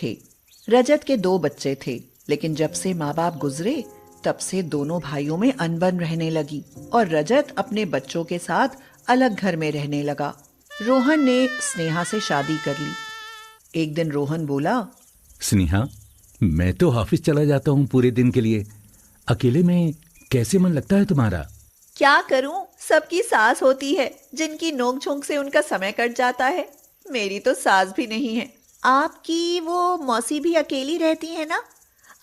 थे। रजत के 2 बच्चे थे, लेकिन जब से माँ बाप गुजरे तब से दोनों भाइयों में अनबन रहने लगी और रजत अपने बच्चों के साथ अलग घर में रहने लगा। रोहन ने स्नेहा से शादी कर ली। एक दिन रोहन बोला, स्नेहा, मैं तो ऑफिस चला जाता हूँ पूरे दिन के लिए। अकेले में कैसे मन लगता है तुम्हारा? क्या करूं, सबकी सास होती है जिनकी नोक झोंक से उनका समय कट जाता है। मेरी तो सास भी नहीं है। आपकी वो मौसी भी अकेली रहती है ना,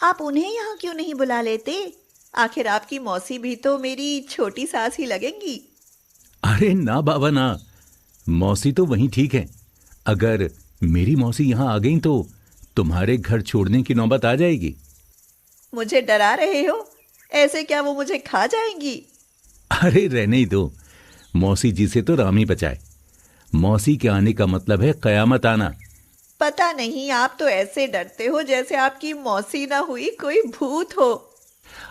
आप उन्हें यहाँ क्यों नहीं बुला लेते? आखिर आपकी मौसी भी तो मेरी छोटी सास ही लगेंगी। अरे ना बाबा ना, मौसी तो वहीं ठीक है। अगर मेरी मौसी यहाँ आ गई तो तुम्हारे घर छोड़ने की नौबत आ जाएगी। मुझे डरा रहे हो? ऐसे क्या वो मुझे खा जाएंगी? अरे रहने ही दो, मौसी जी से तो राम ही बचाए। मौसी के आने का मतलब है कयामत आना। पता नहीं, आप तो ऐसे डरते हो जैसे आपकी मौसी ना हुई कोई भूत हो।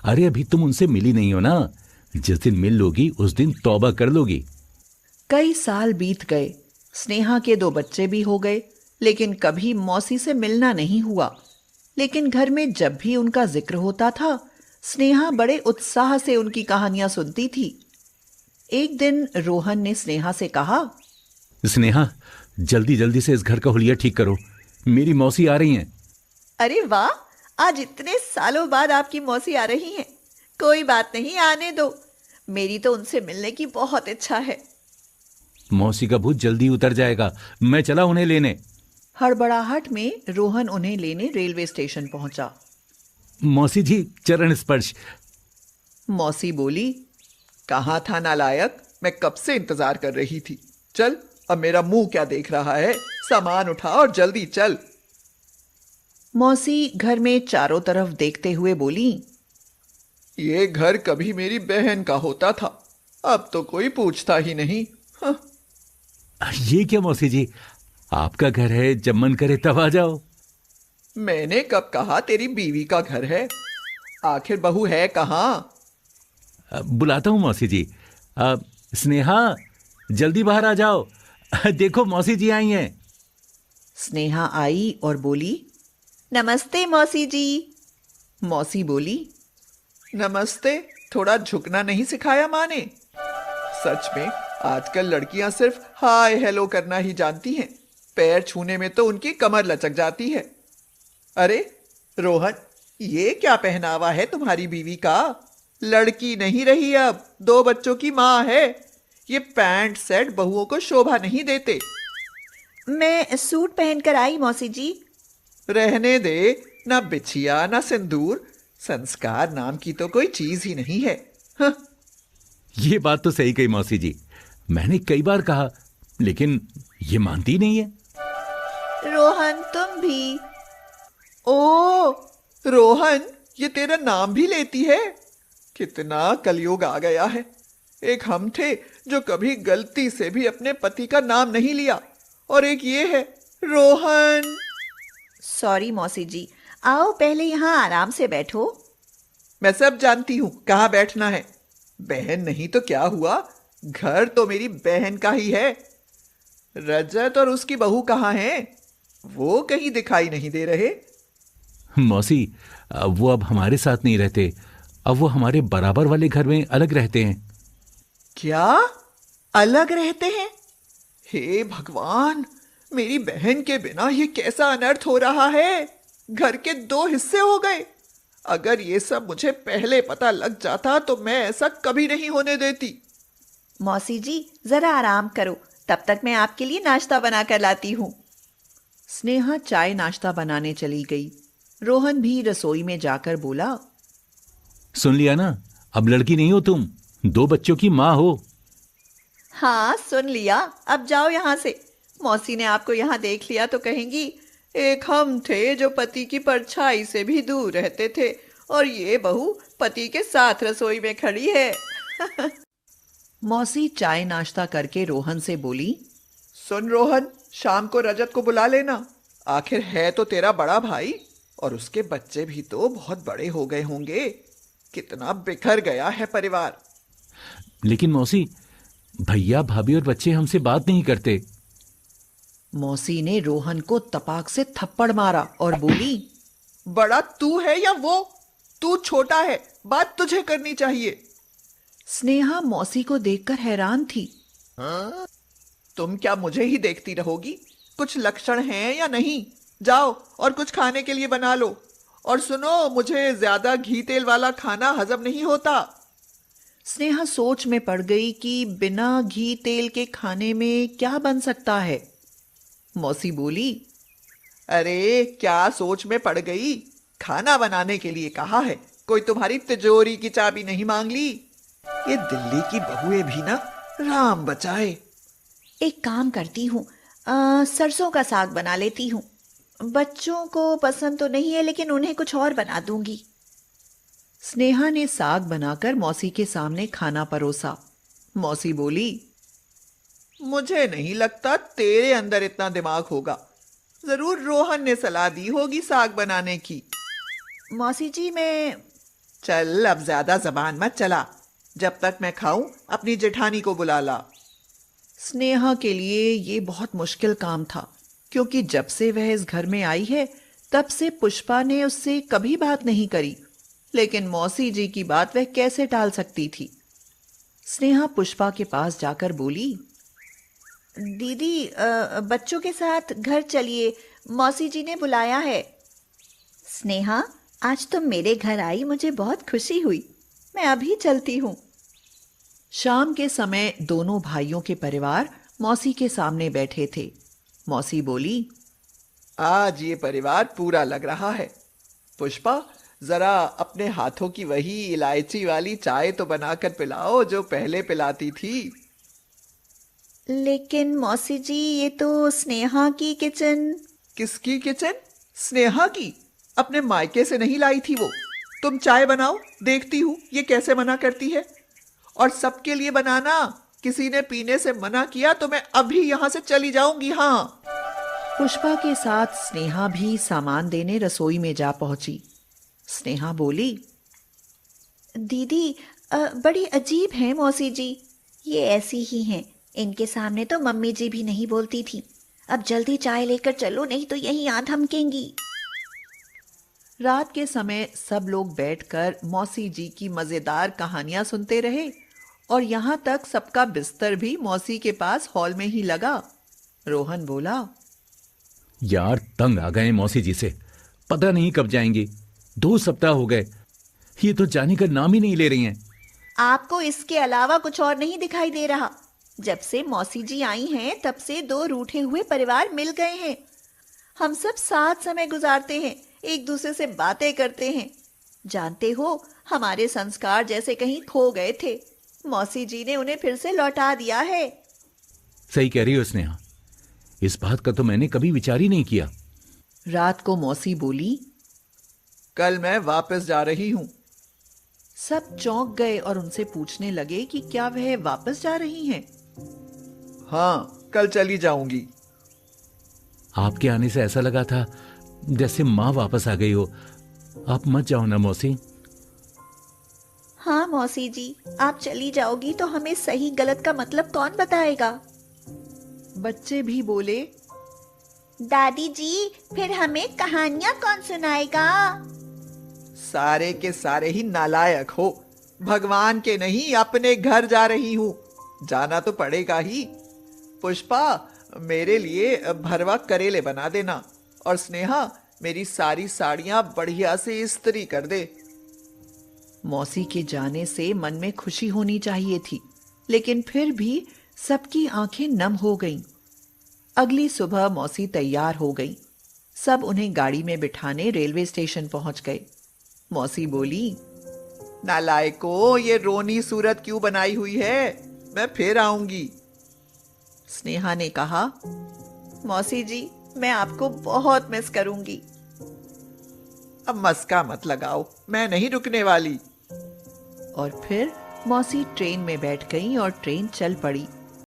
अरे अभी तुम उनसे मिली नहीं हो ना, जिस दिन मिल लोगी उस दिन तौबा कर लोगी। कई साल बीत गए, स्नेहा के 2 बच्चे भी हो गए, लेकिन कभी मौसी से मिलना नहीं हुआ। लेकिन घर में जब भी उनका जिक्र होता था, स्नेहा बड़े उत्साह से उनकी कहानियां सुनती थी। एक दिन रोहन ने स्नेहा से कहा, स्नेहा, जल्दी जल्दी से इस घर का हुलिया ठीक करो, मेरी मौसी आ रही हैं। अरे वाह, आज इतने सालों बाद आपकी मौसी आ रही हैं। कोई बात नहीं, आने दो। मेरी तो उनसे मिलने की बहुत इच्छा है। मौसी का भूत जल्दी उतर जाएगा, मैं चला उन्हें लेने। हड़बड़ाहट में रोहन उन्हें लेने रेलवे स्टेशन पहुंचा। मौसी जी, चरण स्पर्श। मौसी बोली, कहाँ था नालायक, मैं कब से इंतजार कर रही थी। चल, अब मेरा मुंह क्या देख रहा है, सामान उठा और जल्दी चल। मौसी घर में चारों तरफ देखते हुए बोली, ये घर कभी मेरी बहन का होता था, अब तो कोई पूछता ही नहीं। हाँ। ये क्या मौसी जी, आपका घर है, जब मन करे तब आ जाओ। मैंने कब कहा तेरी बीवी का घर है? आखिर बहू है कहाँ? बुलाता हूँ मौसी जी। स्नेहा, जल्दी बाहर आ जाओ, देखो मौसी जी आई हैं। स्नेहा आई और बोली, नमस्ते मौसी जी। मौसी बोली, नमस्ते, थोड़ा झुकना नहीं सिखाया माँ ने? सच में आजकल लड़कियां सिर्फ हाय हेलो करना ही जानती हैं, पैर छूने में तो उनकी कमर लचक जाती है। अरे रोहन, ये क्या पहनावा है तुम्हारी बीवी का? लड़की नहीं रही, अब 2 बच्चों की माँ है। ये पैंट सेट बहुओं को शोभा नहीं देते। मैं सूट पहनकर आई मौसी जी। रहने दे, ना बिछिया ना सिंदूर, संस्कार नाम की तो कोई चीज ही नहीं है। हाँ। ये बात तो सही कही मौसी जी, मैंने कई बार कहा, लेकिन ये मानती नहीं है। रोहन, तुम भी? ओ रोहन, ये तेरा नाम भी लेती है? कितना कलयुग आ गया है। एक हम थे जो कभी गलती से भी अपने पति का नाम नहीं लिया, और एक ये है रोहन। सॉरी मौसी जी, आओ पहले यहाँ आराम से बैठो। मैं सब जानती हूँ कहाँ बैठना है। बहन नहीं तो क्या हुआ, घर तो मेरी बहन का ही है। रजत और उसकी बहू कहाँ हैं? वो कहीं दिखाई नहीं दे रहे। मौसी, वो अब हमारे साथ नहीं रहते, अब वो हमारे बराबर वाले घर में अलग रहते हैं। क्या अलग रहते हैं? हे भगवान, मेरी बहन के बिना ये कैसा अनर्थ हो रहा है। घर के 2 हिस्से हो गए। अगर ये सब मुझे पहले पता लग जाता तो मैं ऐसा कभी नहीं होने देती। मौसी जी, जरा आराम करो, तब तक मैं आपके लिए नाश्ता बना कर लाती हूँ। स्नेहा चाय नाश्ता बनाने चली गई। रोहन भी रसोई में जाकर बोला, सुन लिया ना, अब लड़की नहीं हो तुम, 2 बच्चों की माँ हो। हाँ सुन लिया, अब जाओ यहाँ से। मौसी ने आपको यहाँ देख लिया तो कहेंगी, एक हम थे जो पति की परछाई से भी दूर रहते थे, और ये बहू पति के साथ रसोई में खड़ी है। मौसी चाय नाश्ता करके रोहन से बोली, सुन रोहन, शाम को रजत को बुला लेना। आखिर है तो तेरा बड़ा भाई, और उसके बच्चे भी तो बहुत बड़े हो गए होंगे। कितना बिखर गया है परिवार। लेकिन मौसी, भैया भाभी और बच्चे हमसे बात नहीं करते। मौसी ने रोहन को तपाक से थप्पड़ मारा और बोली, बड़ा तू है या वो? तू छोटा है, बात तुझे करनी चाहिए। स्नेहा मौसी को देखकर हैरान थी। तुम क्या मुझे ही देखती रहोगी? कुछ लक्षण हैं या नहीं? जाओ और कुछ खाने के लिए बना लो। और सुनो, मुझे ज्यादा घी तेल वाला खाना हजम नहीं होता। स्नेहा सोच में पड़ गई कि बिना घी तेल के खाने में क्या बन सकता है। मौसी बोली, अरे क्या सोच में पड़ गई? खाना बनाने के लिए कहा है, कोई तुम्हारी तिजोरी की चाबी नहीं मांग ली। ये दिल्ली की बहुएं भी ना, राम बचाए। एक काम करती हूँ, सरसों का साग बना लेती हूँ। बच्चों को पसंद तो नहीं है, लेकिन उन्हें कुछ और बना दूंगी। स्नेहा ने साग बनाकर मौसी के सामने खाना परोसा। मौसी बोली, मुझे नहीं लगता तेरे अंदर इतना दिमाग होगा। जरूर रोहन ने सलाह दी होगी साग बनाने की। मौसी जी, मैं... चल अब ज्यादा जबान मत चला। जब तक मैं खाऊं अपनी जेठानी को बुला ला। स्नेहा के लिए ये बहुत मुश्किल काम था, क्योंकि जब से वह इस घर में आई है तब से पुष्पा ने उससे कभी बात नहीं करी। लेकिन मौसी जी की बात वह कैसे टाल सकती थी। स्नेहा पुष्पा के पास जाकर बोली, दीदी, बच्चों के साथ घर चलिए, मौसी जी ने बुलाया है। स्नेहा, आज तुम मेरे घर आई, मुझे बहुत खुशी हुई। मैं अभी चलती हूँ। शाम के समय दोनों भाइयों के परिवार मौसी के सामने बैठे थे। मौसी बोली, आज ये परिवार पूरा लग रहा है। पुष्पा, जरा अपने हाथों की वही इलायची वाली चाय तो बनाकर पिलाओ जो पहले पिलाती थी। लेकिन मौसी जी, ये तो स्नेहा की किचन... किसकी किचन? स्नेहा की। अपने मायके से नहीं लाई थी वो। तुम चाय बनाओ, देखती हूँ ये कैसे मना करती है। और सबके लिए बनाना। किसी ने पीने से मना किया तो मैं अभी यहां से चली जाऊंगी। हाँ। पुष्पा के साथ स्नेहा भी सामान देने रसोई में जा पहुंची। स्नेहा बोली, दीदी, बड़ी अजीब है मौसी जी। ये ऐसी ही हैं। इनके सामने तो मम्मी जी भी नहीं बोलती थी। अब जल्दी चाय लेकर चलो, नहीं तो यहीं आ धमकेंगी। रात के समय सब लोग बैठकर मौसी जी की मजेदार कहानियां सुनते रहे और यहां तक सबका बिस्तर भी मौसी के पास हॉल में ही लगा। रोहन बोला, यार तंग आ गए मौसी जी से। पता नहीं कब जाएंगी। 2 सप्ताह हो गए, ये तो जाने का नाम ही नहीं ले रही हैं। आपको इसके अलावा कुछ और नहीं दिखाई दे रहा? जब से मौसी जी आई हैं तब से 2 रूठे हुए परिवार मिल गए हैं। हम सब साथ समय गुजारते हैं, एक दूसरे से बातें करते हैं। जानते हो, हमारे संस्कार जैसे कहीं खो गए थे। मौसी जी ने उन्हें फिर से लौटा दिया है। सही कह रही हो स्नेहा, इस बात का तो मैंने कभी विचार ही नहीं किया। रात को मौसी बोली, कल मैं वापस जा रही हूं। सब चौंक गए और उनसे पूछने लगे कि क्या वह वापस जा रही हैं। हाँ, कल चली जाऊंगी। आपके आने से ऐसा लगा था जैसे माँ वापस आ गई हो। आप मत जाओ ना मौसी। हाँ मौसी जी, आप चली जाओगी तो हमें सही गलत का मतलब कौन बताएगा? बच्चे भी बोले, दादी जी, फिर हमें कहानियां कौन सुनाएगा? सारे के सारे ही नालायक हो। भगवान के नहीं, अपने घर जा रही हूं। जाना तो पड़ेगा ही। पुष्पा, मेरे लिए भरवा करेले बना देना। और स्नेहा, मेरी सारी साड़ियां बढ़िया से इस्त्री कर दे। मौसी के जाने से मन में खुशी होनी चाहिए थी, लेकिन फिर भी सबकी आंखें नम हो गईं। अगली सुबह मौसी तैयार हो गई। सब उन्हें गाड़ी में बिठाने रेलवे स्टेशन पहुंच गए। मौसी बोली, नालायको, ये रोनी सूरत क्यों बनाई हुई है? मैं फिर आऊंगी। स्नेहा ने कहा, मौसी जी, मैं आपको बहुत मिस करूंगी। अब मस्का मत लगाओ, मैं नहीं रुकने वाली। और फिर मौसी ट्रेन में बैठ गई और ट्रेन चल पड़ी।